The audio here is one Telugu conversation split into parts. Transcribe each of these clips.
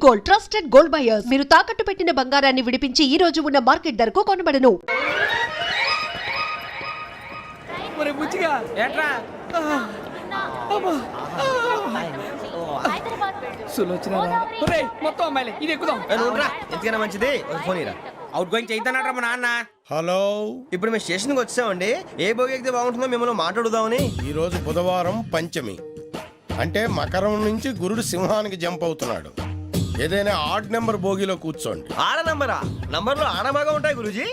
Gold, trusted gold buyers. మీరు తాకట్టు పెట్టిన బంగారాన్ని విడిపించి ఈ రోజు ఉన్న మార్కెట్ ధరకు కొనబడను. మొత్తం అమ్మాయిలే ఇది ఎక్కుదాం. ఎందుకైనా మంచిది ఫోన్ ఇరా. అవుట్ గోయింగ్ చేద్దానట మా నాన్న. హలో, ఇప్పుడు మేము స్టేషన్కి వచ్చామండి. ఏ బోగి ఎక్కితే బాగుంటుందో మిమ్మల్ని మాట్లాడుదామని. ఈరోజు బుధవారం పంచమి, అంటే మకరం నుంచి గురుడు సింహానికి జంప్ అవుతున్నాడు. ఏదైనా ఆడ్ నెంబర్ బోగిలో కూర్చోండి. ఆడ నంబరా? నంబర్లో ఆడ బాగా ఉంటాయి గురూజీ.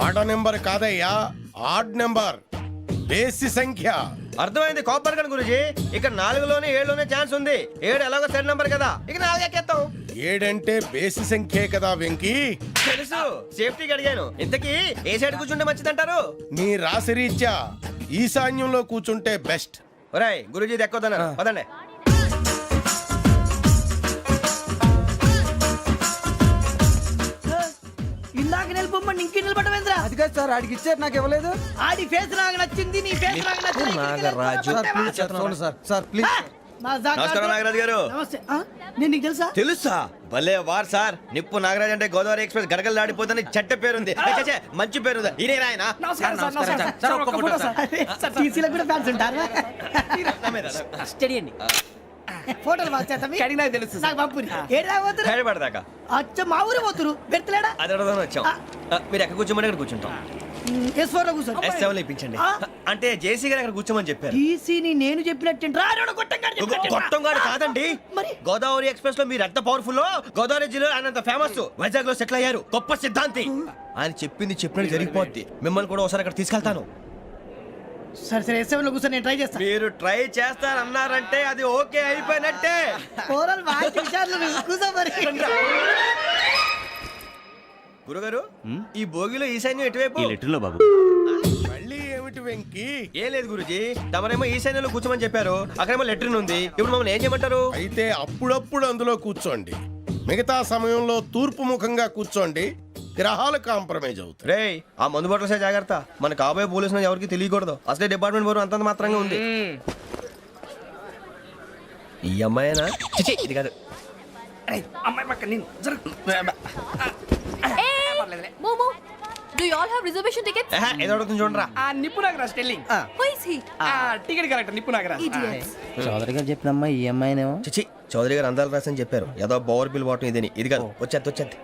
ఆడ నెంబర్ కాదయ్యా, ఆడ్ నెంబర్, బేసి సంఖ్య. అర్థమైంది, కాపర్ కానీ గురూజీ. ఇక్కడ 4లోనే 7లోనే ఛాన్స్ ఉంది. 7 ఎలాగో సెడ్ నంబర్ కదా, ఇక 4 ఎక్కేస్తాం. 7 అంటే బేసి సంఖ్యే కదా వెంకీ. తెలుసు, సేఫ్టీకి అడిగాను. ఇంతకీ ఏ సైడ్ కూర్చుంటే మంచిదంటారు? నీ రాశి రీత్యా ఈశాన్యంలో కూర్చుంటే బెస్ట్. ఒరేయ్ గురూజీ దెక్కొద్దన్నారు, పదండి. ఇందాక నిలబొమ్మని ఇంకే నిలబడమేంద్రా? అది కాదు సార్, ఆడికి ఇచ్చారు నాకు ఇవ్వలేదు. ఆడి ఫేస్ నాకు నచ్చింది, నీ ఫేస్ నాకు నచ్చింది. నాగరాజు. Sir please. నమస్కారం నాగరాజు గారు. నమస్తే. నేను నీకు తెలుసా? తెలుసా? భలే వార్ సార్. నిప్పు నాగరాజ్ అంటే గోదావరి ఎక్స్ప్రెస్ గడగలు దాడిపోతుంది చెట్ట పేరుంది. మంచి పేరు. ఇదే ఆయన. టీసీలో కూడా ఫ్యాన్స్ ఉంటారా? స్టడీ అండి. ఫోటోలు నాకు తెలుసు. నాకు పంపుని ఏడా పోతురు? హైదరాబాద్ అచ్చ మా ఊరు పోతురు. పెడతలేడా? అది అడగదామని వచ్చాం. మీరు ఎక్కడ కూర్చోమని అక్కడ కూర్చుంటాం. S4 లో కూర్చో. S7 ఇప్పించండి. అంటే జేసీ గారు అక్కడ కూర్చోమని చెప్పారు. టీసీని నేను చెప్పినట్టు గొట్టంగాడు కాదండి. మరి గోదావరి ఎక్స్ప్రెస్ లో మీరు ఎంత పవర్ఫుల్. గోదావరి జిల్లా ఆయన ఫేమస్. వైజాగ్ లో సెటిల్ అయ్యారు. గొప్ప సిద్ధాంతి. ఆయన చెప్పింది చెప్పినట్టు జరిగిపోద్ది. మిమ్మల్ని కూడా ఒకసారి అక్కడ తీసుకెళ్తాను. సరే సరే S7 లో కూర్చో, నేను ట్రై చేస్తాను. మీరు ట్రై చేస్తారన్నారంటే అది ఓకే అయిపోయినట్టే. గురుగారు, ఈ భోగిలో ఈశాన్యం ఎటువైపు? బాబు మళ్ళీ ఏమిటి వెంకీ? ఏం లేదు గురుజీ, తమరేమో ఈశాన్యంలో కూర్చోమని చెప్పారు. అక్కడేమో లెట్రిన్ ఉంది. ఇప్పుడు మమ్మల్ని ఏం చేయమంటారు? అయితే అప్పుడప్పుడు అందులో కూర్చోండి. మిగతా సమయంలో తూర్పు ముఖంగా కూర్చోండి. గ్రహాలు కాంప్రమైజ్ అవుతాయి. రే, ఆ మందు బట్టలసే జాగ్రత్త. మన కాబోయే పోలీసులు ఎవరికి తెలియకూడదు. అసలే డిపార్ట్మెంట్ బోరు అంతంత మాత్రంగా ఉంది. ఈ అమ్మాయినా? చిచి, ఇది కాదు. అమ్మాయి పక్క నేను Momo, do you all have reservation tickets? ఏదో అడుగుతుంది చూడరా. ఆ నిప్పు Nagaraj telling. Who is he? Ticket correct నిప్పు నాగరాజ్. Idiots. చౌదరి గారు చెప్పినమ్మా ఈ అమ్మాయినేమో. చిచి, చౌదరి గారు అందాలు రాసని చెప్పారు. ఏదో బోర్ బిల్ వాటం ఇదని. ఇది కాదు, వచ్చేది.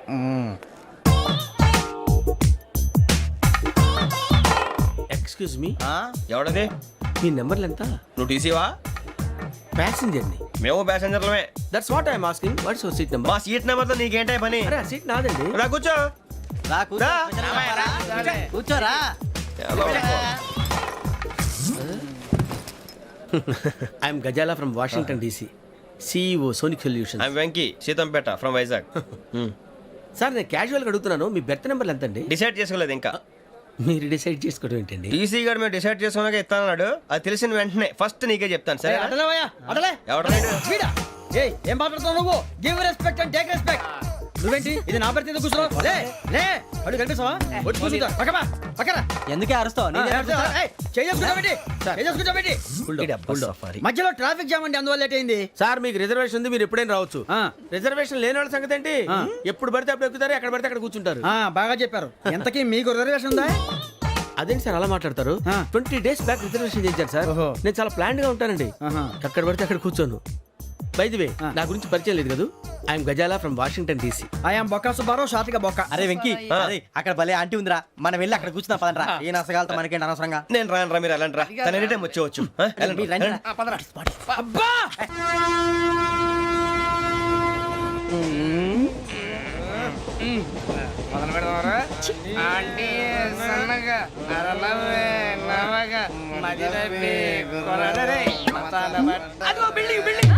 Excuse me, ఎవడది? మీ నెంబర్లు ఎంత? నువ్వు టీసీవా? ప్యాసింజర్ ని. మేము ప్యాసెంజర్లమే. That's what I'm asking. What's your seat number? మా సీట్ నెంబర్ తో నీకేంటే పని? అరే ఆ సీట్ నాదండి. రా కూర్చో. రా. కూర్చోరా. I'm Gazala from Washington DC, CEO Sonic Solutions. I'm Venky, Seethampeta from Vizag. Sir నేను క్యాజువల్గా అడుగుతున్నాను, మీ బెర్త్ నెంబర్లు ఎంత అండి? డిసైడ్ చేసుకోలేదు ఇంకా. మీరు డిసైడ్ చేసుకోవడం ఏంటండి? టీసీ గారు మేము డిసైడ్ చేసుకున్నాక ఇస్తానన్నాడు. అది తెలిసిన వెంటనే ఫస్ట్ నీకే చెప్తాను. సరే? ఏం మాట్లాడుతావు నువ్వు? Give respect and take respect. నువ్వేంటి ఇది నా పరిస్థితి కూర్చున్నావు? అడుగు కనిపిస్తావా? ఎందుకే అరుస్తావు? మధ్యలో ట్రాఫిక్ జామ్ అండి, అందువల్ల లేట్ అయింది. సార్ మీకు రిజర్వేషన్ ఉంది, మీరు ఎప్పుడైనా రావచ్చు. రిజర్వేషన్ లేని వాళ్ళ సంగతి ఏంటి? ఎప్పుడు పడితే అప్పుడు ఎక్కుతారు, ఎక్కడ పడితే అక్కడ కూర్చుంటారు. బాగా చెప్పారు. ఎంతకీ మీకు రిజర్వేషన్ ఉందా? అదేంటి సార్ అలా మాట్లాడతారు? 20 days బ్యాక్ రిజర్వేషన్ చేశారు సార్. నేను చాలా ప్లాన్డ్ గా ఉంటానండి. ఎక్కడ పడితే అక్కడ కూర్చోను. బై ది వే, నా గురించి పరిచయం లేదు కదా. I'm Gazala from Washington DC. I'm Bokka Subbarao, షాతిక బొక్క. అరే వెంకీ, అక్కడ భలే ఆంటీ ఉందిరా, మనం వెళ్ళి అక్కడ కూర్చున్నా పదనరా. ఏ నసగాలతో మనకేంటి అనవసరంగా. నేను రాను రా, మీరు ఎలాంటి రా. తన ఎనీ టైం వచ్చేవచ్చు. అబ్బా మొదలు పెడదామరా? ఆంటీ సన్నగా నరలవే నవగా మదిరపే కొరడరే మతాల బట్ట. అదిగో బిల్డింగ్ బిల్డింగ్.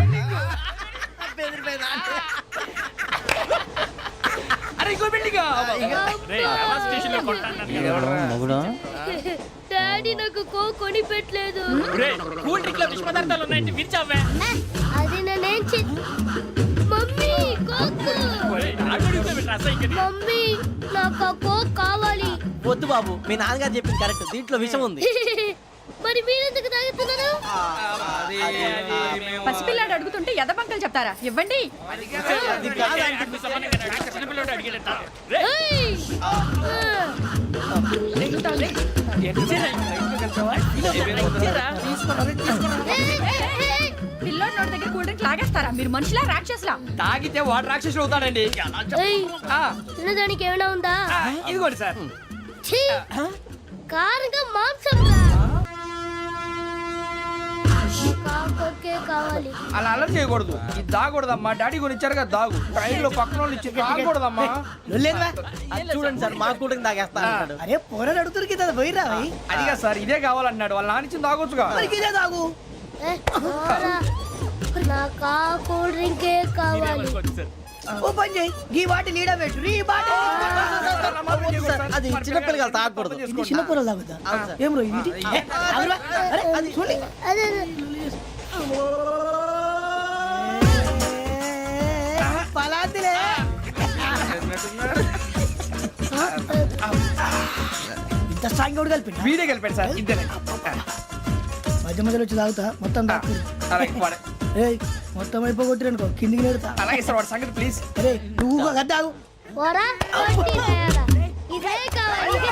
అరే ఇంకో బిల్డింగ్. డాడీ నాకు కోక్ కొని పెట్టలేదు. కూల్ డ్రింక్ లో విష పదార్థాలు ఉన్నాయంటే విరిచావే. అది నేనేం మమ్మీ కోక్. మమ్మీ నాకు కోక్ కావాలి. వద్దు బాబు, మీ నాన్నగారు చెప్పింది కరెక్ట్. దీంట్లో విషయం ఉంది. మరి మీరెందుకు తాగుతున్నారు? పసిపిల్లాడు అడుగుతుంటే ఎదబంకలు చెప్తారా? ఇవ్వండి. ఏయ్! పిల్లోడి నోటి దగ్గర కూల్ డ్రింక్ లాగేస్తారా? మీరు మనుషులా రాక్షసులా? తాగితే వాడు రాక్షసుడు అవుతాడండి. ఏయ్! తినడానికి ఏమైనా ఉందా? ఇదిగోండి సార్. ఛీ! కారంగా మాంసం రా. కాకొక్కే కావాలి. అలా అలర్ చేయకూడదు. ఇది దాగకూడదమ్మా. డాడీ కొని ఇచ్చారు కదా దాగు. ట్రైన్ లో పక్కన వాళ్ళు ఇచ్చి దాగకూడదమ్మా. చూడండి సార్ మా కూడా తాగేస్తా అన్నాడు. అరే పోరాడు అడుగుతారు కదా పోయిరా అదిగా సార్ ఇదే కావాలన్నాడు. వాళ్ళ నానిచ్చింది తాగొచ్చుగా. ఇదే తాగు. ఏ, పోరా. నాకు ఆ కూల్ డ్రింకే కావాలి. ఓ పని చేయి ఈ బాటి లీడ పెట్టు ఈ బాటి అది చిన్నపిల్లలు తాగకూడదు. ఇది చిన్న కూరలు తాగుతా ఏం రో ఇది ఏ, ఆగురా. అరే అది చూడండి అదే పలాతిలే ఇంత స్ట్రాంగ్ కూడా కలిపి వీడే గెలిపాడు సార్. ఇద్దరే. మధ్య మధ్యలో వచ్చి తాగుతా మొత్తం తాగు అలాగే వాడు. ఏయ్ మొత్తం అయిపోగొట్టిరనుకో కిందికి నేడుతా అలాగే సార్ వాడు సంగతి ప్లీజ్. అరే నువ్వు గద్దాగు పోరా. కొట్టి తయారా. ఇదే కావాలి ఇదే.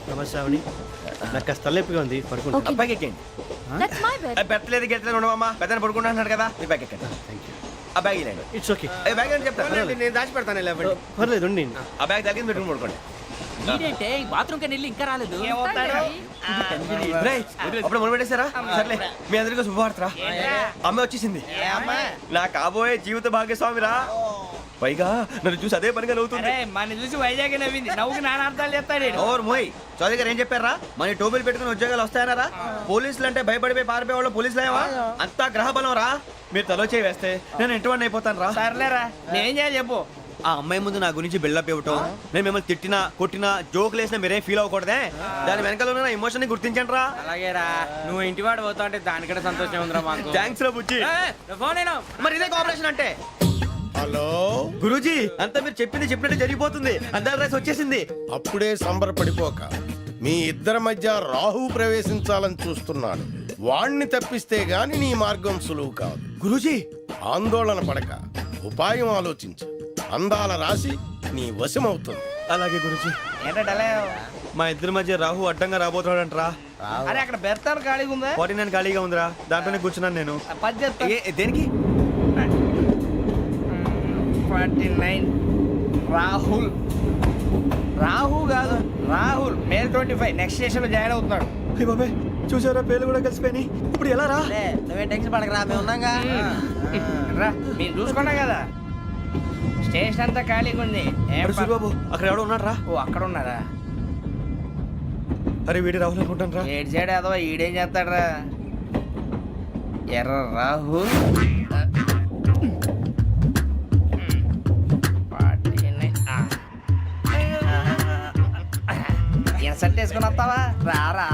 నమస్తే ఆవిడ నాకు కాస్త తలెప్పిగా ఉంది పడుకుంటా అబ్బాయికి ఎక్కండి That's my bed. పెట్టలేదు గెట్టలేదు ఉండవమ్మా పెద్దని పడుకుంటున్నాడు కదా మీ బ్యాగ్ ఎక్కండి ఆ బ్యాగ్ ఇలాండి ఇట్స్ ఓకే. బ్యాగ్ అని చెప్తాను నేను దాచి పెడతాను పర్లేదు ఉండి. ఆ బ్యాగ్ తగ్గింది పెట్టుకుని పడుకోండి ఏంటంటే బాత్రూమ్ కని వెళ్ళి ఇంకా రాలేదు. రేయ్, అప్పుడు మొదలు పెట్టేశారా సర్లే మీ అందరికీ శుభవార్తరా అమ్మ వచ్చేసింది నా కాబోయే జీవిత భాగ్యస్వామిరా పైగా నన్ను చూసి అదే పనిగా నవ్వుతుంది మన చూసి వైజాగ్ నవ్వింది. నవ్వుకి నాన్న అర్థాలు చెప్తాడు. ఓర్ మోయ్ చౌదరి గారు ఏం చెప్పారా మన టోబీలు పెట్టుకుని ఉద్యోగాలు వస్తాయనరా పోలీసులు అంటే భయపడిపోయి పారిపోయే వాళ్ళు పోలీసులు అయ్యవా అంతా గ్రహ బలం రా మీరు తలో చేయి వేస్తే నేను ఇంటివాడిని అయిపోతాను రా సర్లేరా నేనేం చేయాలి చెప్పు. ఆ అమ్మాయి ముందు నా గురించి బిల్డప్ ఇవ్వటం నేను మిమ్మల్ని తిట్టినా కొట్టినా జోకులు వేసినా మీరేం ఫీల్ అవ్వకూడదే దాని వెనకాల ఉన్న ఎమోషన్ ని గుర్తించండి రా అలాగేరా నువ్వు ఇంటివాడు పోతా అంటే దానికంటే సంతోషం ఉందిరా మాకు. థ్యాంక్స్ రా బుజ్జి ఫోన్ అయినా మరి ఇదే కోఆపరేషన్ అంటే హలో గురూజీ అంతా మీరు చెప్పింది చెప్పినట్టు జరిగిపోతుంది అందాల రైస్ వచ్చేసింది అప్పుడే సంబరపడిపోక మీ ఇద్దరి మధ్య రాహు ప్రవేశించాలని చూస్తున్నాడు వాణ్ణి తప్పిస్తే గాని నీ మార్గం సులువు కాదు గురూజీ ఆందోళన పడక ఉపాయం ఆలోచించు అందాల రాశి నీ వశమవుతుంది అలాగే గురూజీ ఏంటంటే మా ఇద్దరి మధ్య రాహు అడ్డంగా రాబోతున్నాడంట్రా అరే అక్కడ బెర్తాను ఖాళీగా ఉందా? 49 ఖాళీగా ఉందిరా దాంట్లోనే కూర్చున్నాను నేను పది చెప్తా. దేనికి 49 రాహుల్ రాహు కాదు రాహుల్ మే 25 నెక్స్ట్ స్టేషన్ లో జాయిన్ అవుతున్నాడు. హే బాబాయ్ చూసారా పేర్లు కూడా కలిసిపోయినాయి ఇప్పుడు ఎలా రా నువ్వేం టెన్షన్ పడకరా మేము ఉన్నాగా రా మీరు చూసుకున్నా కదా స్టేషన్ అంతా ఖాళీగా ఉంది. ఏం అరే సూరిబాబు అక్కడ ఎవడో ఉన్నాడు రా ఓ అక్కడ ఉన్నారా? అరే వీడి రాహుల్ అనుకుంటాను రా ఏడు సైడ్ అదో ఈడేం చేస్తాడరా ఎర్ర రాహుల్ ఇన్సల్ట్ వేసుకుని వస్తావా? రారా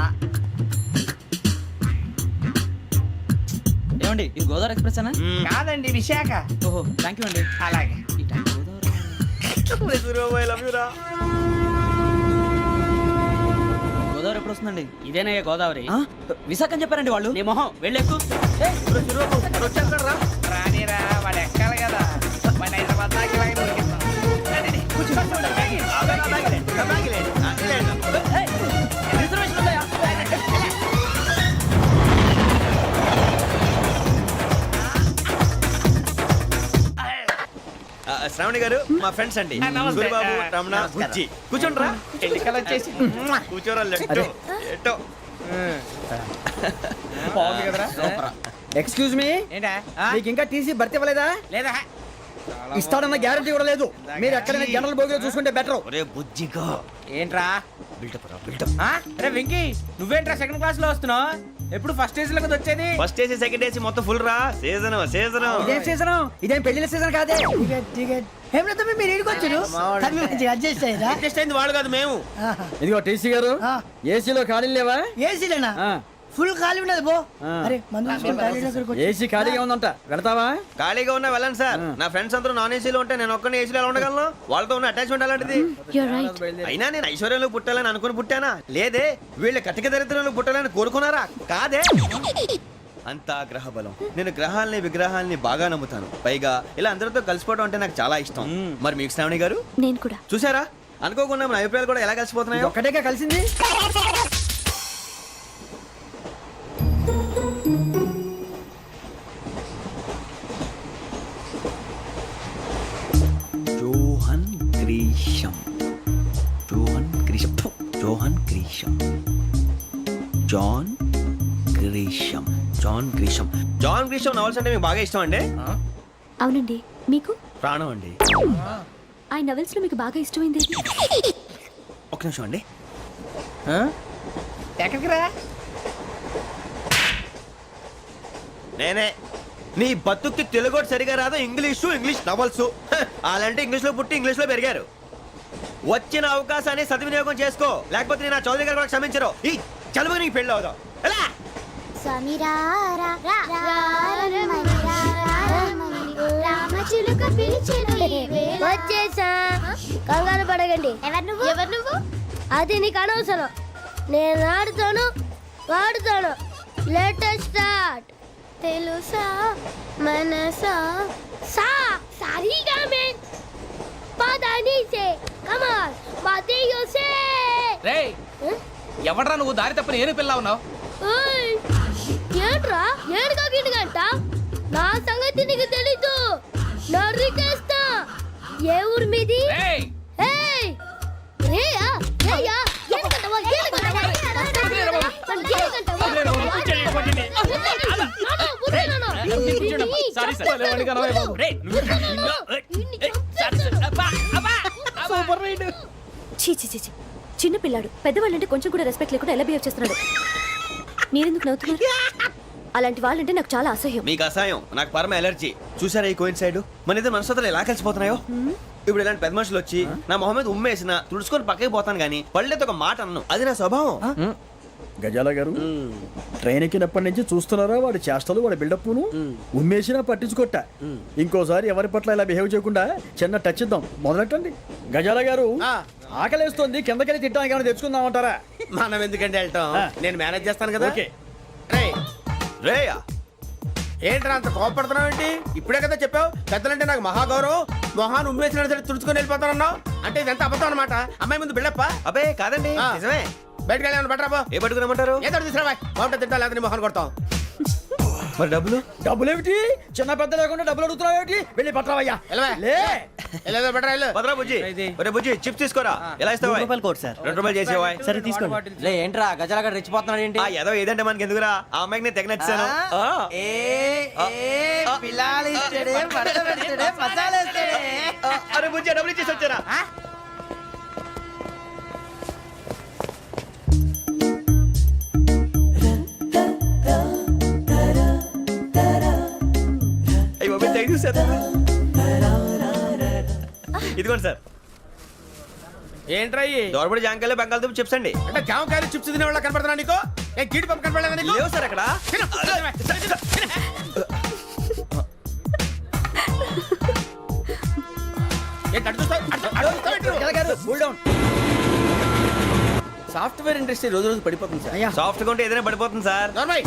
ఏమండి ఇది గోదావరి ఎక్స్ప్రెస్ అనా? కాదండి విశాఖ. ఓహో థ్యాంక్ యూ అండి. అలాగే సూరిబాబు ఐ లవ్ యు రా గోదావరి ఎప్పుడు వస్తుందండి? ఇదేనయ్య గోదావరి. విశాఖ అని చెప్పారండి వాళ్ళు. నీ మొహం వెళ్ళెక్కు. వచ్చేస్తాడు రా రానిరా వాడు ఎక్కాలి కదా వాడిని హైదరాబాద్ దాకా ఇలాగే దొరికిస్తాం. రండి, కూర్చోండి. శ్రావణి గారు మా ఫ్రెండ్స్ అండి నమస్తే. సూరిబాబు రమణ బుజ్జి కూర్చోండి రా ఎన్నికలు వచ్చేసి కూర్చోరా లెట్టో ఎట్టో బాగుంది కదరా? ఎక్స్క్యూజ్ మీ ఏంటా? మీకు ఇంకా టీసీ భర్తీ ఇవ్వలేదా? లేదా ఇస్తాడన్న గ్యారంటీ కూడా లేదు. మీరు ఎక్కడైనా జనరల్ బోగిలో చూసుకుంటే బెటర్. ఒరే బుజ్జిగా ఏంట్రా? బిల్డప్ రా బిల్డప్ అరే వెంకీ నువ్వేంట్రా సెకండ్ క్లాస్ లో వస్తున్నావు? ఎప్పుడు ఫస్ట్ ఏజ్ లో కదా వచ్చేది? ఫస్ట్ ఏసీ సెకండ్ ఏసీ మొత్తం ఫుల్ రా సీజన్ సీజన్ ఇదేం సీజన్? ఇదేం పెళ్లిన సీజన్ కాదే. ఏం లేదు మీరు ఇంటికి వచ్చారు అడ్జస్ట్ అయ్యారా? అడ్జస్ట్ అయింది వాళ్ళు కాదు మేము ఇదిగో టీసీ గారు ఏసీలో ఖాళీ లేవా? ఏసీలేనా? ఫుల్ ఖాళీ ఉన్నది పో అరే మందు తీసుకొని toilet దగ్గరకు వచ్చి- ఏసీ ఖాళీగా ఉందంట వెళతావా ఖాళీగా ఉన్నా వెళ్ళండి సార్. నా ఫ్రెండ్స్ అందరూ నాన్ ఏసీలో ఉంటే నేను ఒక్కనే ఏసీలో ఎలా ఉండగలను? వాళ్ళతో ఉన్న అటాచ్మెంట్ అలాంటిది. You're right. అయినా నేను ఐశ్వర్యంలో పుట్టాలని అనుకుని పుట్టానా? లేదే, వీళ్ళు కటిక దరిద్రంలో పుట్టాలని కోరుకున్నారా? కాదే. అంతా గ్రహ బలం. నేను గ్రహాలని విగ్రహాలని బాగా నమ్ముతాను. పైగా ఇలా అందరితో కలిసిపోవడం అంటే నాకు చాలా ఇష్టం. మరి మీకు శ్రావణి గారు నేను కూడా. చూసారా, అనుకోకుండా మన అభిప్రాయాలు కూడా ఎలా కలిసిపోతున్నాయో. ఒక్కటేగా కలిసింది. Johan Grisham, Johan Grisham, Johan Grisham, John Grisham, John Grisham. John Grisham novels అంటే మీకు బాగా ఇష్టం అండి? అవునండి, మీకు? ప్రాణం అండి. ఆ నవెల్స్ లో మీకు బాగా ఇష్టమైంది? ఒక్క నిమిషం అండి. ఎక్కడికి రా? నేనే. నీ బతుక్కి తెలుగు సరిగా రాదు, ఇంగ్లీష్ నవల్స్. అలాంటి ఇంగ్లీష్ లో పుట్టి ఇంగ్లీష్ లో పెరిగారు. వచ్చిన అవకాశాన్ని సద్వినియోగం చేసుకో, లేకపోతే నేను నా చౌదరి గారు కూడా క్షమించరు. ఈ చదువు నీకు పెళ్ళి అవుదాం. ఎలా? వచ్చేసా, కంగారు పడకండి. ఎవరు నువ్వు? అది నీకు అనవసరం. నేను ఆడుతాను, వాడుతాను. Latest start. తెలుసా మనసా సా సారీగా మే పదని సే కమాల్ బాతియో సే. రేయ్, ఎవడ్రా నువ్వు? దారి తప్ప నేను పిల్ల ఉన్నావు. ఓయ్ ఏంట్రా ఏడుగా గిడుగంట? నా సంగతి నీకు తెలీదు. నరికేస్తా. ఏ ఊరు మీది? రేయ్, ఏయ్ రేయా రేయా ఏడుగంటవా ఏడుగంటవా సారీ సార్. రేయ్, సూపర్ రైడ్. చీ చీ చీ చీ. చిన్న పిల్లాడు పెద్దవాళ్ళంటే కొంచెం కూడా రెస్పెక్ట్ లేకుండా ఎలా బిహేవ్ చేస్తున్నాడు. మీరెందుకు నవ్వుతున్నారు? అలాంటి వాళ్ళంటే నాకు చాలా అసహ్యం. మీకు అసహాయం, నాకు పరమ ఎలర్జీ. చూసారా ఈ కోయిన్ సైడ్? మన ఇద్దరు మనస్తత్వాలు ఎలా కలిసిపోతున్నాయో. ఇప్పుడు ఇలాంటి పెద్ద మనుషులు వచ్చి నా మొహం మీద ఉమ్మేసిన తుడుచుకొని పక్కకి పోతాను కానీ పళ్ళేతో ఒక మాట అన్ను. అది నా స్వభావం. గజాల గారు ట్రైన్ ఎక్కినప్పటి నుంచి చూస్తున్నారా వాడి చేష్టలు, వాడి బిల్డప్ను. ఉమ్మేసినా పట్టించుకోట. ఇంకోసారి ఎవరి పట్ల ఇలా బిహేవ్ చేయకుండా చిన్న టచ్ ఇద్దాం. మొదలెట్టండి. గజాల గారు ఆకలేస్తోంది, కిందకెళ్ళి తిట్టడానికి ఏమైనా తెచ్చుకుందామంటారా? మనం ఎందుకంటే వెళ్తాం, నేను మేనేజ్ చేస్తాను కదా. ఓకే. రేయా, ఏంట్రా అంత కోపడుతున్నావు ఏంటి? ఇప్పుడే కదా చెప్పావు పెద్దలంటే నాకు మహాగౌరవం, మొహాన్ని ఉమ్మేసిన సరే తుడుచుకొని వెళ్ళిపోతానన్నావు. అంటే ఇదంతా అబద్ధం అనమాట. అమ్మాయి ముందు బిల్డప్ప. అబ్బే కాదండి, ఆ. నిజమే. బయటకు వెళ్ళాను బట్రాబో. ఏ పట్టుకురమ్మంటారు? ఏదో తీసుకురా బాగుంటుంది తింటా, లేదా నీ మొహాన్ని కొడతాం. మరి డబ్బులు? డబ్బులు ఏమిటి? చిన్న పెద్ద లేకుండా డబ్బులు అడుగుతున్నావు ఏమిటి? వెళ్ళి పట్టరావయ్యా. వెళ్ళవా? లే వెళ్ళేదో బట్రా వెళ్ళు. భద్రా బుజ్జి, ఒరే బుజ్జి చిప్స్ తీసుకోరా. ఎలా ఇస్తావా? రూపాయలు కోట్ సార్. 2 రూపాయలు చేసేవా? సరే తీసుకోండి. లే ఏంట్రా గజాల గారు రెచ్చిపోతున్నాడు ఏంటి? ఆ ఏదో ఏదంటే మనకి ఎందుకురా, ఆ అమ్మాయికి నేను తెగ నచ్చాను. అరే బుజ్జి డబ్బులు ఇచ్చేసి వచ్చారా? అయ్యో తెగ చూసారా? ఇదిగోండి సార్. ఏంట్రా ఇయి? దోరబడి జాంకాయలు బంగాళదుంప చిప్స్ అండి. అంటే జామకాయలు చిప్స్ తినే వాళ్ళ కనపడుతున్నా నీకు? ఏ గీడి పంప కనపడలేదా నీకు? లేవు సార్ అక్కడ. తిను, తిను, తిను, తిను. ఏంటి అటు చూస్తావు? అటు చూస్తావు ఏంటి నువ్వు? గజాల గారు కూల్ డౌన్. సాఫ్ట్వేర్ ఇండస్ట్రీ రోజు రోజు పడిపోతుంది సార్. అయ్యా సాఫ్ట్ గా ఉంటే ఏదైనా పడిపోతుంది సార్. నార్మల్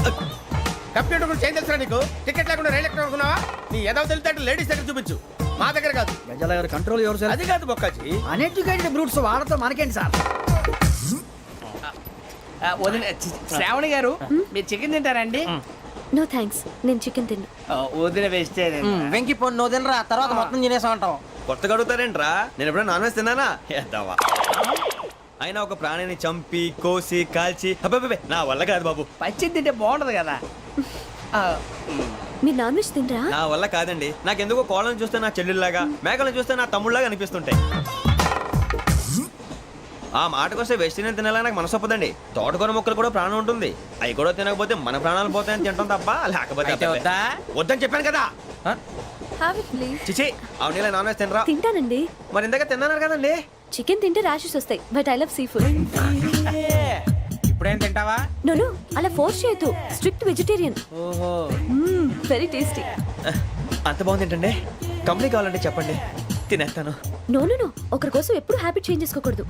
కంప్యూటర్ గురించి ఏం తెలుసా నీకు? టికెట్ లేకుండా రైలు ఎక్కడ అనుకున్నావా? నీ ఏదో తెలితే లేడీస్ దగ్గర చూపించు, మా దగ్గర కాదు. గజాల గారు కంట్రోల్ ఎవరు సార్? అది కాదు బొక్కాజీ. అన్ఎడ్యుకేటెడ్ బ్రూట్స్ వాడతాం మనకేంటి సార్? శ్రావణి గారు, మీరు చికెన్ తింటారండి? నో థ్యాంక్స్, నేను చికెన్ తిన్ను. వదిన వేస్తే వెంకి పొన్ను నువ్వు తినరా, తర్వాత మొత్తం తినేసా ఉంటాం. కొత్తగా అడుగుతారేంట్రా? నేను ఎప్పుడైనా నాన్ వెజ్ తిన్నానా? ఎద్దావా. అయినా ఒక ప్రాణిని చంపి కోసి కాల్చి అబ్బబ్బే నా వల్ల కాదు బాబు. పచ్చి తింటే బాగుంటది కదా. మీరు నాన్ వెజ్ తినరా? నా వల్ల కాదండి. నాకెందుకో కోళ్ళని చూస్తే నా చెల్లెళ్ళలాగా, మేకలను చూస్తే నా తమ్ముళ్ళలాగా అనిపిస్తుంటాయి. ఆ మాటకొస్తే వెస్టిరియన్ తినాలని నాకు మనసు ఒప్పదండి. తోటకూర మొక్కలు కూడా ప్రాణం ఉంటుంది. అవి కూడా తినకపోతే మన ప్రాణాలు పోతాయని తింటాం తప్ప లేకపోతే వద్దా? వద్దని చెప్పాను కదా. Have it please. చిచి అవునీ నాన్ వెజ్ తినరా? తింటానండి. మరి ఇందాక తిన్నాను కదండి. చికెన్ తింటే ర్యాషెస్ వస్తాయి, but I love sea food. ఎప్పుడేం తింటావా? నోను అలా ఫోర్స్ చేయొద్దు. Strict vegetarian. ఓహో. Very tasty. అంత బాగుంది ఏంటండి? కంపెనీ కావాలంటే చెప్పండి, తినేస్తాను. నో నో నో, ఒకరి కోసం ఎప్పుడు హ్యాబిట్ చేంజ్ చేసుకోకూడదు.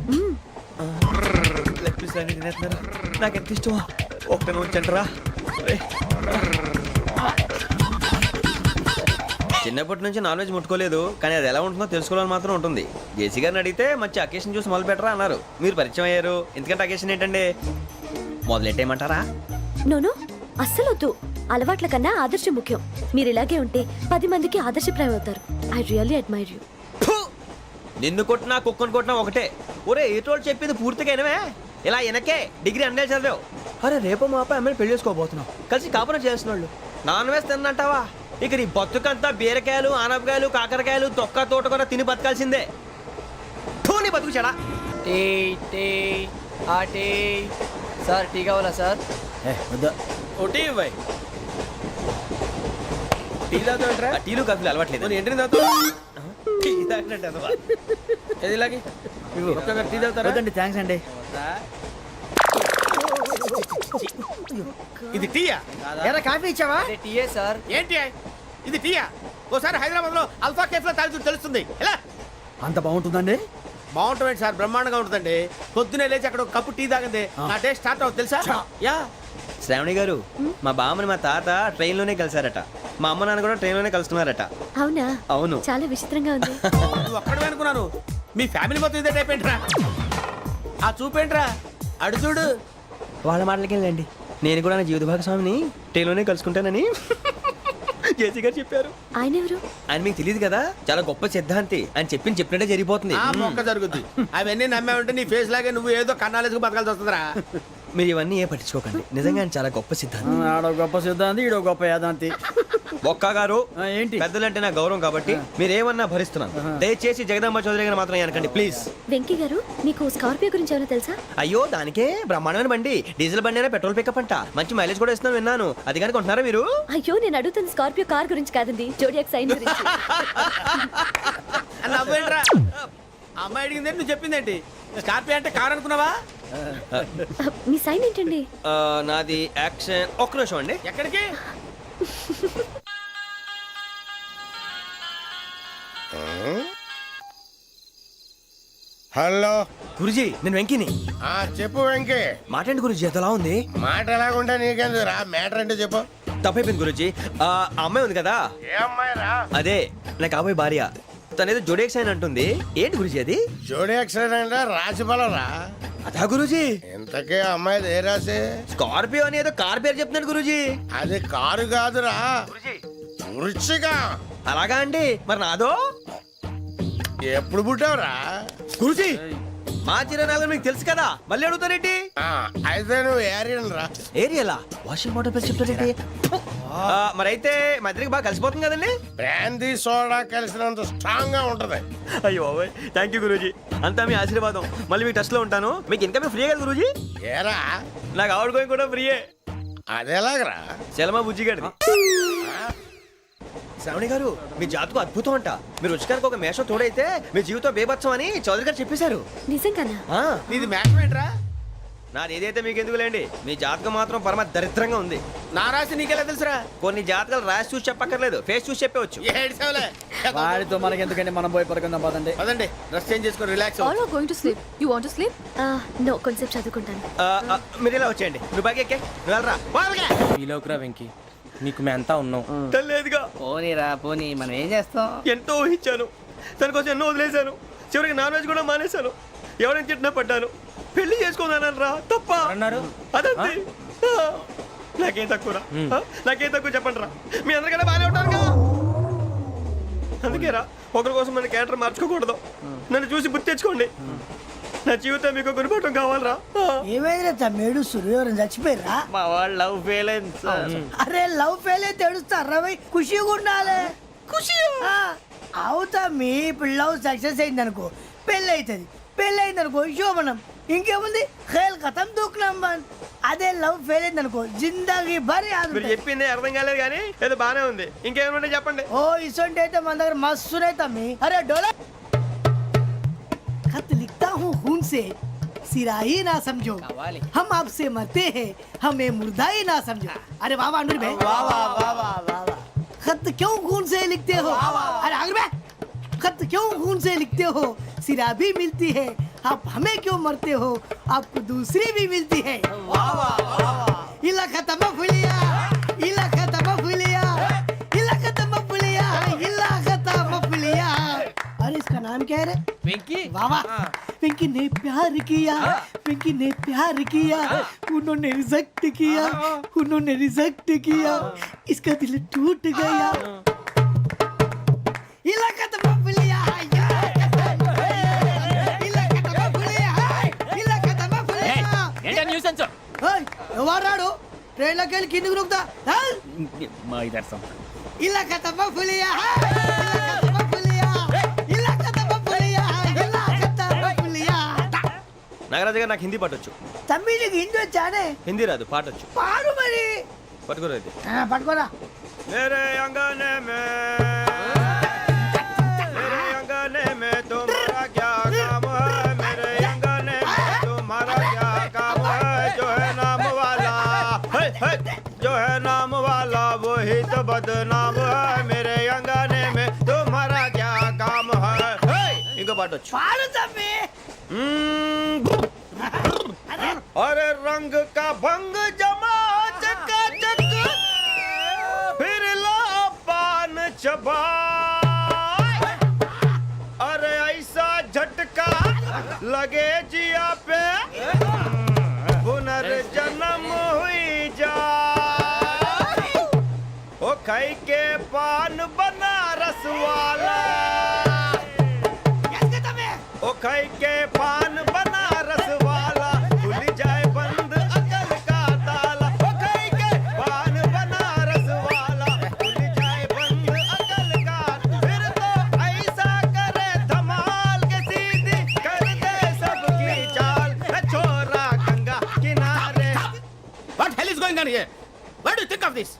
లెగ్ పీస్ అన్ని తినేస్తున్నాను. నాకు ఎంత ఇష్టం. ఒకటే ఉంచండి రా. చిన్నప్పటి నుంచి నాన్ వెజ్ ముట్టుకోలేదు, కానీ అది ఎలా ఉంటుందో తెలుసుకోవాలని మాత్రం ఉంటుంది. జేసీ గారిని అడిగితే మంచి అకేషన్ చూసి మొదలు పెట్టరా అన్నారు. మీరు పరిచయం అయ్యారు, ఎందుకంటే అకేషన్ ఏంటండి? మొదలెట్టేయమంటారా? నోను అస్సలు వద్దు. అలవాట్ల కన్నా ఆదర్శం ముఖ్యం. మీరు ఇలాగే ఉంటే 10 మందికి ఆదర్శప్రాయం అవుతారు. I really admire you. నిన్ను కొట్టినా కుక్కను కొట్టినా ఒకటే. ఒరే ఏటోళ్ళు చెప్పింది పూర్తిగా వినవే. ఇలా వెనకే డిగ్రీ అన్నే చదివావు. అరే రేపు మా అబ్బాయి అమ్మాయిని పెళ్లి చేసుకోబోతున్నావు, కలిసి కాపురం చేసిన వాళ్ళు నాన్ వెజ్ తిన్నంటావా? ఇక నీ బతుకంతా బీరకాయలు, ఆనపకాయలు, కాకరకాయలు, తొక్క తోట కూడా తిని బతకాల్సిందే. నీ బతుకు చెడా. టీ టీ ఆ టీ సార్ టీ కావాలా సార్? ఒకటి ఇవ్వాయి. టీ తాగుతాంట్రా? టీలు కాఫీలు అలవాట్లేదు. ఏంటి తాగుతావు? టీ తాగినట్టు అదవా. ఏది ఇలాగే ఒక్కగారు టీ తాగుతారా? వద్దండి, థ్యాంక్స్ అండి. ఇది టీయా? ఎరా కాఫీ ఇచ్చావా? టీయే సార్. ఏంటి ఇది టీయా? ఓసారి హైదరాబాద్ లో అల్ఫా కేఫ్ లో తాగుతూ తెలుస్తుంది. ఎలా అంత బాగుంటుందండి? బాగుంటుంది సార్, బ్రహ్మాండంగా ఉంటుందండి. పొద్దునే లేచి అక్కడ ఒక కప్పు టీ తాగింది నా డే స్టార్ట్ అవుతుంది తెలుసా? యా. శ్రావణి గారు, మా బామ్మని మా తాత ట్రైన్ లోనే కలిసారట. మా అమ్మ నాన్న కూడా ట్రైన్ లోనే కలుస్తున్నారట. అవునా? అవును. చాలా విచిత్రంగా ఉంది. నువ్వు ఒక్కడే అనుకున్నాను, మీ ఫ్యామిలీ మొత్తం ఇదే టైప్ ఏంట్రా? ఆ చూపేంట్రా, అడు చూడు. వాళ్ళ మాటలకి వెళ్ళండి. నేను కూడా నా జీవిత భాగస్వామిని ట్రైన్ లోనే కలుసుకుంటానని జేసీ గారు చెప్పారు. ఆయన ఎవరు? ఆయన మీకు తెలియదు కదా, చాలా గొప్ప సిద్ధాంతి. అని చెప్పినట్టే జరిగిపోతుంది. ఆ మొక్క జరుగుద్ది. అవన్నీ నమ్మావంటే నీ ఫేస్ లాగే నువ్వు ఏదో కన్నాలేసుకు బతకాల్సి వస్తుందిరా. మీరు ఇవన్నీ ఏ పట్టించుకోకండి. నిజంగా ఆయన చాలా గొప్ప సిద్ధాంతి. ఆడో గొప్ప సిద్ధాంతి, ఈడో గొప్ప యాదాంతి. బొక్క గారు, ఏంటి? పెద్దలంటే నా గౌరవం కాబట్టి మీరు ఏమన్నా భరిస్తున్నాను. దయచేసి జగదాంబ చౌదరి గారు మాత్రం అనకండి ప్లీజ్. వెంకీ గారు, మీకు స్కార్పియో గురించి ఏమైనా తెలుసా? అయ్యో దానికే బ్రహ్మాండమైన బండి. డీజిల్ బండి అయినా పెట్రోల్ పికప్ అంట. మంచి మైలేజ్ కూడా ఇస్తున్నాను విన్నాను. అది కానీ కొంటున్నారా మీరు? అయ్యో నేను అడుగుతుంది స్కార్పియో కార్ గురించి కాదండి, జోడియాక్ సైన్ గురించి. నవ్వేంట్రా? అమ్మాయి అడిగింది నువ్వు చెప్పిందేంటి? స్కార్పియో అంటే కార్ అనుకున్నావా? మీ సైన్ ఏంటండి? నాది యాక్షన్. ఒక్క నిమిషం అండి. ఎక్కడికి? హలో గురుజీ, నేను వెంకిని. చెప్పు వెంకీ. మాటండి గురుజీ, ఎంతలా ఉంది? మాట ఎలాగుంటా నీకెందుకు రా, మ్యాటర్ అంటే చెప్పు. తప్పైపోయింది గురుజీ. ఆ అమ్మాయి ఉంది కదా, ఏ అమ్మాయి రా? అదే నా కాబోయే భార్య. తనేదో జోడేక్స్ అని అంటుంది. ఏంటి గురుజీ అది? జోడి యాక్సిడెంట్ రాసి బలరా? అదా గురుజీ. ఇంతకే అమ్మాయి ఏ రాసి? స్కార్పియో అని ఏదో కార్ పేరు చెప్తున్నాడు గురుజీ. అది కారు కాదురా, వృచ్చిక. అలాగా అండి, మరి నాదో? ఎప్పుడు పుట్టావురా? గురుజీ, మా చిరనాలు మీకు తెలుసు కదా, మళ్ళీ అడుగుతారేంటి? అయితే నువ్వు ఏరియన్ రా. ఏరియలా? వాషింగ్ వాటర్ పేరు చెప్తారేంటి? మరైతే మా ఇద్దరికి బాగా కలిసిపోతుంది కదండి. బ్రాందీ సోడా కలిసినంత స్ట్రాంగ్ గా ఉంటది. అయ్యో థ్యాంక్ యూ గురూజీ, అంతా మీ ఆశీర్వాదం. మళ్ళీ మీ టచ్ లో ఉంటాను. మీకు ఇంకా ఫ్రీ కదా గురూజీ? ఏరా? నాకు ఆవిడ గోయింగ్ కూడా ఫ్రీయే. అదేలాగరా? చలమా బుజ్జి గారిది. శ్రావణి గారు, మీ జాతకు అద్భుతం అంట. మీరు రుచికారికి ఒక మేషం తోడైతే మీ జీవితం బేబత్సం అని చౌదరి గారు చెప్పేశారు. నిజంగానా? నీది మ్యాచ్ ఏంట్రా? నాది ఏదైతే మీకు ఎందుకులేండి, మీ జాతకం మాత్రం పరమ దరిద్రంగా ఉంది. నా రాసి నీకెలా తెలుసురా? కొన్ని జాతకాలు రాసి చూసి చెప్పక్కర్లేదు, ఫేస్ చూసి చెప్పవచ్చు. ఏడ్చావులే. వాడితో మనకి ఎందుకండి, మనం పోయి పడుకుందాం పదండి. పదండి, డ్రెస్ చేంజ్ చేసుకొని relax All are going to sleep. You want to sleep? No, కొంచెం చదువుకుంటాను. మీరు ఇలా వచ్చేయండి. నువ్వు బాగా ఎక్కే, నువ్వు వెళ్ళరా. ఈలోకురా వెంకీ, నీకు మేమంతా ఉన్నాం. తెలియదుగా. పోనీరా పోనీ, మనం ఏం చేస్తాం? ఎంతో ఊహించాను, తన కోసం ఎన్నో వదిలేశాను. చివరికి నాన్ వెజ్ కూడా మానేశాను. ఎవరైనా తిట్టినా పడ్డాను. పెళ్లి చేసుకున్నాను రా, తప్ప అన్నారు? అదంతే. నాకేం తక్కువ రా, నాకేం తక్కువ చెప్పండి రా. మీ అందరికన్నా బాగానే ఉంటారుగా. అందుకే రా, ఒకరి కోసం మన క్యారెక్టర్ మార్చుకోకూడదు. నన్ను చూసి గుర్తు తెచ్చుకోండి. నా జీవితం మీకు గురిపటం కావాలరా. ఏమైందిరా తమ్మేడు, సూర్యవరం చచ్చిపోయిరా? మా వాళ్ళు లవ్ ఫెయిల్ అయింది సార్. అరే లవ్ ఫెయిల్ అయితే ఏడుస్తారా? ఖుషిగా ఉండాలి. ఖుషి అవుతా. మీ ఇప్పుడు లవ్ సక్సెస్ అయింది అనుకో, పెళ్ళి అవుతుంది. పెళ్ళి అయింది అనుకో శోభనం. ఇంకేముంది, ఖేల్ కథం దూకునాం బాన్. అదే లవ్ ఫెయిల్ అయింది అనుకో, జిందాగీ భారీ. మీరు చెప్పింది అర్థం కాలేదు కానీ ఏదో బానే ఉంది. ఇంకేమైనా చెప్పండి. ఓ ఇసొంటి అయితే మన దగ్గర మస్తునే తమ్మి. అరే డోలా खत लिखता हूँ खून से, सिरा ही ना समझो, हम आपसे मरते हैं, हमें मुर्दा ही ना समझो। अरे वाह वाह अनुर भाई, वाह वाह वाह वाह वाह। खत क्यों खून से लिखते हो? अरे अनुर भाई, खत क्यों खून से लिखते हो? सिरा भी मिलती है, आप हमें क्यों मरते हो? आपको दूसरी भी मिलती है। वाह वाह वाह। इला खत्म फुलिया, इला खत्म फुलिया, इला खत्म फुलिया, इला खत्म फुलिया। अरे इसका नाम क्या है रे? వెంకీ वाह वाह। पिंकी ने प्यार किया, पिंकी ने प्यार किया, उन्होंने रिजेक्ट किया, उन्होंने रिजेक्ट किया, इसका दिल टूट गया। इलाका तो बबलिया, इलाका तो बबलिया, इलाका तो बबलिया। ఏంటా న్యూసెన్స్? ओए, ఎవరు రాడు? ట్రైన్లోకి వెళ్ళి కిందికి రుకుతా. మా ఇదర్సం ఇలాకా तो बबलिया, इलाका तो बबलिया, इलाका तो बबलिया, इलाका तो बबलिया। నాగరాజు గారు నాకు హిందీ పాటొచ్చు. తమ్మి నీకు హిందీ వచ్చానే? హిందీ రాదు, పాటొచ్చు. పాడు మరి. పట్టుకోరైతే పట్టుకోరా. मेरे अंगने में तुम्हारा क्या काम है? मेरे अंगने में तुम्हारा क्या काम है? जो है नाम वाला जो है नाम वाला वही तो बदनाम है. मेरे अंगने में तुम्हारा क्या काम है? इनको पाटो. పాడు తమ్మి. अरे रंग का भंग जमा चकाचक फिर ला पान चबा. अरे ऐसा झटका लगे जिया पे पुनर्जन्म हुई जा. ओ खाई के पान बनारस वाला, ओ खाई के पान बनारस वाला खुल जाए बंद अकल का ताला. ओ खाई के पान बनारस वाला खुल जाए बंद अकल का. फिर तो ऐसा करे धमाल के सीधी कर दे सबकी चाल. छोरा गंगा किनारे. What hell is going on here? What do you think of this?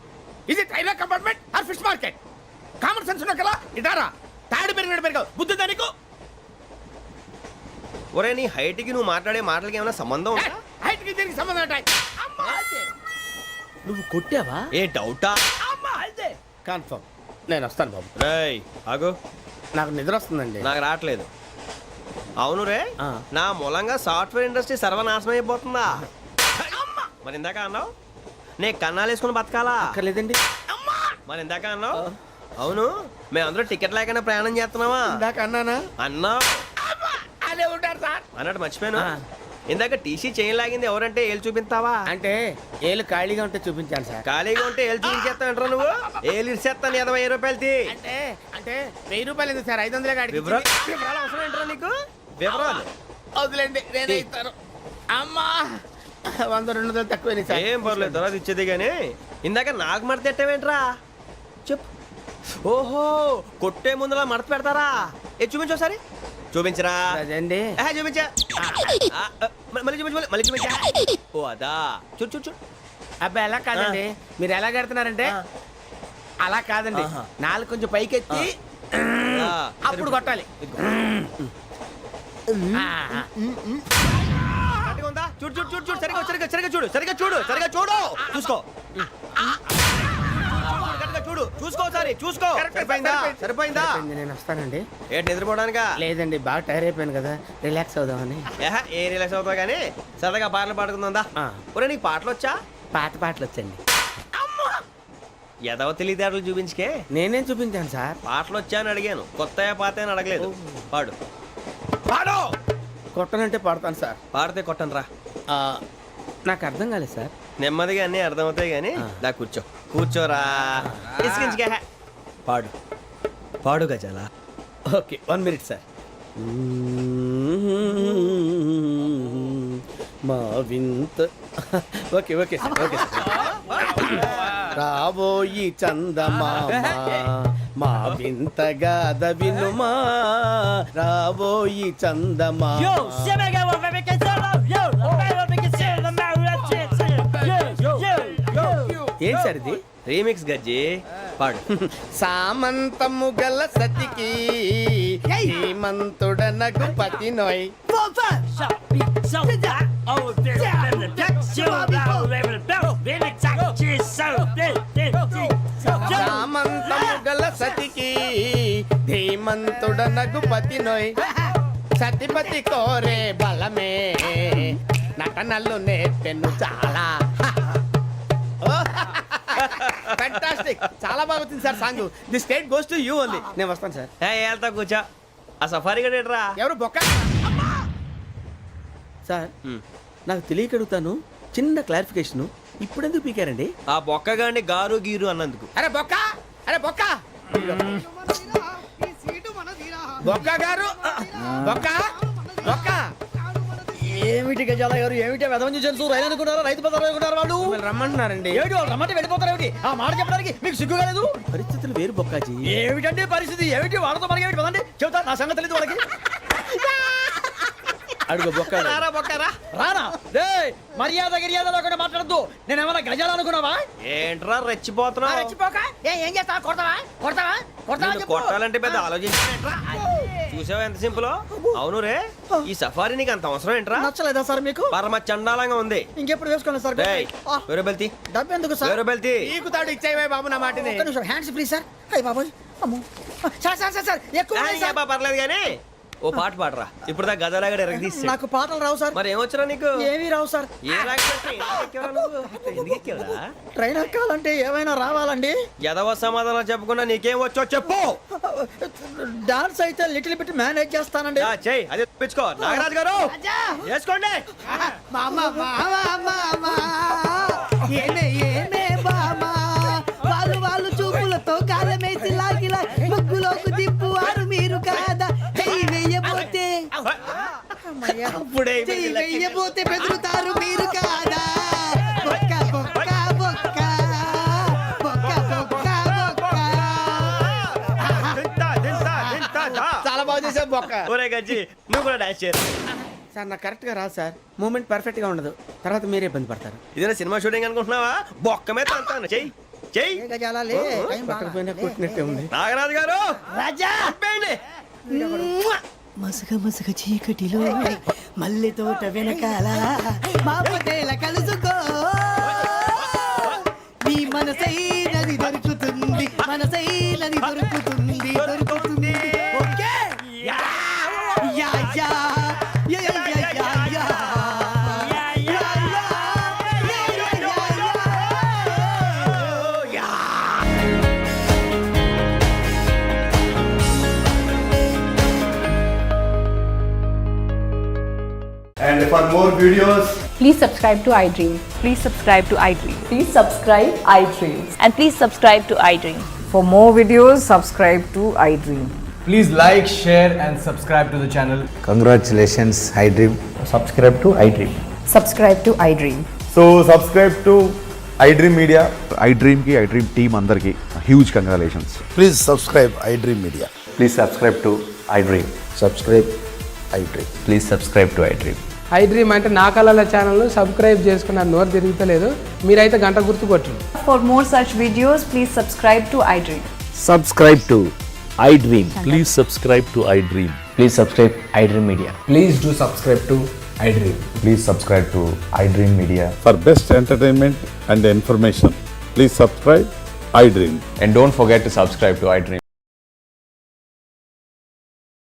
Is it railway compartment or fish market? Common sense ఉన్న కదా ఇదారా తాడు పెరిగినట్టు పెరగవు బుద్ధి దానికి. ఒరే నీ హైట్ కి నువ్వు మాట్లాడే మాటలకి ఏమైనా సంబంధం ఉందా? హైట్ కి దీనికి సంబంధం ఉంటాయి. అమ్మా అయితే నువ్వు కొట్టావా? ఏ డౌటా? అమ్మా అయితే కన్ఫర్మ్. నేను వస్తాను బాబు. రేయ్ ఆగు, నాకు నిద్ర వస్తుందండి. నాకు రావట్లేదు. అవును రే, ఆ. నా మూలంగా సాఫ్ట్వేర్ ఇండస్ట్రీ సర్వనాశనం అయిపోతుందా? మరి ఇందాక అన్నావు నే కన్నాలు వేసుకుని బతకాలా? అక్కర్లేదండి. మరి ఇందాక అన్నావు అవును మేమందరూ టికెట్ లేకుండా ప్రయాణం చేస్తున్నావా? ఇందాక అన్నానా? అన్నావు అదే ఉంటారు సార్. అన్నట్టు మర్చిపోయాను. ఆ. ఇందాక టీసీ చేయి లాగింది ఎవరంటే ఏళ్ళు చూపిస్తావా? అంటే ఏళ్ళు ఖాళీగా ఉంటే చూపించాను సార్. ఖాళీగా ఉంటే ఏళ్ళు చూపించేస్తానంటారా నువ్వు? ఏళ్ళు ఇచ్చేస్తాను 20 రూపాయలది. అంటే అంటే 1000 రూపాయలు ఎందుకు సార్? 500 కాడికి వివరాలు వివరాలు అవసరం ఏంట్రా నీకు? వివరాలు వదిలేండి, నేనే ఇస్తాను. అమ్మా 100 200 తక్కువ సార్. ఏం పర్లేదు, తర్వాత ఇచ్చేది కానీ ఇందాక నాకు మడత ఎట్టవేంట్రా చెప్పు. ఓహో కొట్టే ముందులా మడత పెడతారా? ఏ చూపించు ఒకసారి. చూపించరా? అదండి. చూపించా. మళ్ళీ చూపించు, మళ్ళీ చూపించా. ఓ అదా, చూడు చూడు చూడు. అబ్బాయి ఎలా కాదండి, మీరు ఎలా కడుతున్నారంటే అలా కాదండి. ఆహా. నాలుగు కొంచెం పైకెత్తి అప్పుడు కొట్టాలి. కరెక్ట్గా ఉందా? చూడు చూడు చూడు చూడు, సరిగా సరిగా సరిగా చూడు, సరిగా చూడు, సరిగా చూడు, చూసుకో. కరెక్ట్గా చూడు, చూసుకో ఒకసారి, చూసుకో. సరిపోయిందా? సరిపోయిందా? నేను వస్తానండి. ఏంటి నిద్రపోవడానికా? లేదండి, బాగా టైర్ అయిపోయాను కదా, రిలాక్స్ అవుదామని. ఏ రిలాక్స్ అవుతావు కానీ సరదాగా పాటలు పాడుకుందా? ఆ. ఒరే నీకు పాటలు వచ్చా? పాత పాటలు వచ్చండి. ఎదవ తెలివితేటలు చూపించుకే. నేనేం చూపించాను సార్? పాటలు వచ్చా అని అడిగాను, కొత్త పాత అని అడగలేదు. పాడు పాడు. కొట్టనంటే పడతాను సార్. పాడితే కొట్టను రా. నాకు అర్థం కాలేదు సార్. నెమ్మదిగా అన్నీ అర్థమవుతాయి కానీ దా కూర్చో. కూర్చోరా. ఇసుకించుకే. పాడు పాడు గజాల. Okay 1 minute sir. మా వింత. Okay okay sir, okay sir. రాబోయి చందమామ మా వింత గాథ వినుమా. రాబోయి చందమామ. ఏంటి సార్ ఇది? రీమిక్స్ గజ్జి పాడు. సామంతము గల సతికి హేమంతుడనగు పతి నోయ్. సామంతము గల సతికి ధీమంతుడనగు పతి నోయ్. సతిపతి కోరే బలమే నటనలు నేర్పెను చాలా. ఫ్యాంటాస్టిక్, చాలా బాగా వచ్చింది sir song. The state goes to you only. నేను వస్తాను సార్. వెళ్తా కూర్చో. ఆ సఫారీ గడేట్రా. ఎవరు బొక్క? సార్ నాకు తెలియక అడుగుతాను, చిన్న క్లారిఫికేషన్. ఇప్పుడు ఎందుకు పీకారండి? ఆ బొక్కగాడిని గారు గీరు అన్నందుకు. అరే బొక్క, అరే బొక్క, బొక్క గారు, బొక్క బొక్క. ఏమిటి గజాల గారు, ఏమిటి వెదవం చూసాను రైలు అనుకున్నారా, రైతు బజార్ అనుకున్నారు వాళ్ళు? మిమ్మల్ని రమ్మంటున్నారండి. ఏమిటి వాళ్ళు రమ్మంటే వెళ్ళిపోతారు ఏమిటి? ఆ మాట చెప్పడానికి మీకు సిగ్గు కాలేదు? పరిస్థితులు వేరు బొక్కాజీ. ఏమిటండి పరిస్థితి, ఏమిటి వాళ్ళతో మనకి ఏమిటి పదండి చెబుతా, నా సంగతి తెలియదు వాళ్ళకి. అడుగు బొక్క. రారా బొక్కరా. రానా రే, మర్యాద గిర్యాద లేకుండా మాట్లాడద్దు. నేను ఏమైనా గజాలు అనుకున్నావా? ఏంట్రా రెచ్చిపోతున్నావు? రెచ్చిపోక ఏం చేస్తావా? కొడతావా కొడతావా కొడతావా నిన్ను చెప్పు. కొట్టాలంటే పెద్ద ఆలోచించారా? చూసావా ఎంత సింపుల్. అవును రే, ఈ సఫారీ నీకు అంత అవసరం ఏంట్రా? నచ్చలేదా సార్ మీకు? పరమ చండాలంగా ఉంది. ఇంకెప్పుడు వేసుకోండి సార్. డేయ్, వేరే బెల్తి, డబ్బు ఎందుకు సార్? వేరే బెల్తి. నీకు తాడు ఇచ్చేవే బాబు నా మాటని. ఒక్క నిమిషం, హ్యాండ్స్ ఫ్రీ సార్. అయ్యి బాబోయ్, అమ్మో. సార్ సార్ సార్ సార్ ఎక్కువ ఉన్నాయి సార్. పర్లేదు కానీ ఓ పాట పాడరా. ఇప్పుడు దా గదలాగా ఎరగ తీసి. నాకు పాటలు రావు సార్. మరి ఏమొచ్చరా నీకు? ఏమీ రావు సార్. ఏ రాకపోతే ఎందుకు ఎక్కావురా? ట్రైన్ ఎక్కాలంటే ఏమైనా రావాలండి. ఎదవ సమాధానం చెప్పకుండా నీకేం వచ్చో చెప్పు. డాన్స్ అయితే లిటిల్ బిట్ మేనేజ్ చేస్తానండి. చెయ్యి, అదే తెప్పించుకో. నాగరాజు గారు వేసుకోండి. మామ మామ మామ ఏమే ఏమే బామ, వాళ్ళు వాళ్ళు చూపులతో కాలమేసి లాగిలా ముగ్గులోకి తిప్పువారు మీరు కాదా? చెయ్యి వేయబోతే అప్పుడే చెయ్యి వేయబోతే బెదురుతారు మీరు కాదా? బొక్క బొక్క బొక్క బొక్క బొక్క బొక్క. చాలా బాగా చేసావు బొక్క. ఒరే గజ్జి, నువ్వు కూడా డాన్స్ చేయరు. సార్ నాకు కరెక్ట్ గా రాదు సార్. మూమెంట్ పర్ఫెక్ట్ గా ఉండదు, తర్వాత మీరే ఇబ్బంది పడతారు. ఇదేనా సినిమా షూటింగ్ అనుకుంటున్నావా? బొక్క మీద అంటాను. చెయ్యి చెయ్యి. ఏ గజాలా లే, టైం బాగా. పక్కన కొట్టినట్టే ఉంది. నాగరాజు గారు రాజా ఆపేయండి. మసగ మసగ చీకటిలో మల్లె తోట వెనకాల మా పటేల కలుసుకో, నీ మనసైనది దొరుకుతుంది, మనసైనది దొరుకుతుంది దొరుకుతుంది. Okay yeah yeah yeah yeah yeah yeah yeah yeah. And for more videos, please subscribe to iDream. Please subscribe to iDream. Please subscribe iDream. And please subscribe to iDream. For more videos, subscribe to iDream. please like, share and subscribe to the channel. Congratulations iDream. Subscribe to iDream. Subscribe to iDream. So subscribe to iDream Media. iDream ki iDream team andarki huge congratulations. Please subscribe iDream media. Please subscribe to iDream. Subscribe iDream. Please subscribe to iDream. iDream అంటే నా కళల ఛానల్ సబ్స్క్రైబ్ చేసుకున్న నోరు తిరుగుతలేదు. మీరైతే గంట గుర్తు కొట్టండి. For more such videos, please subscribe to iDream. Subscribe to iDream. Please subscribe to iDream. Please subscribe iDream Media. Please do subscribe to iDream. Please subscribe to iDream Media. For best entertainment and information, please subscribe iDream. And don't forget to subscribe to iDream.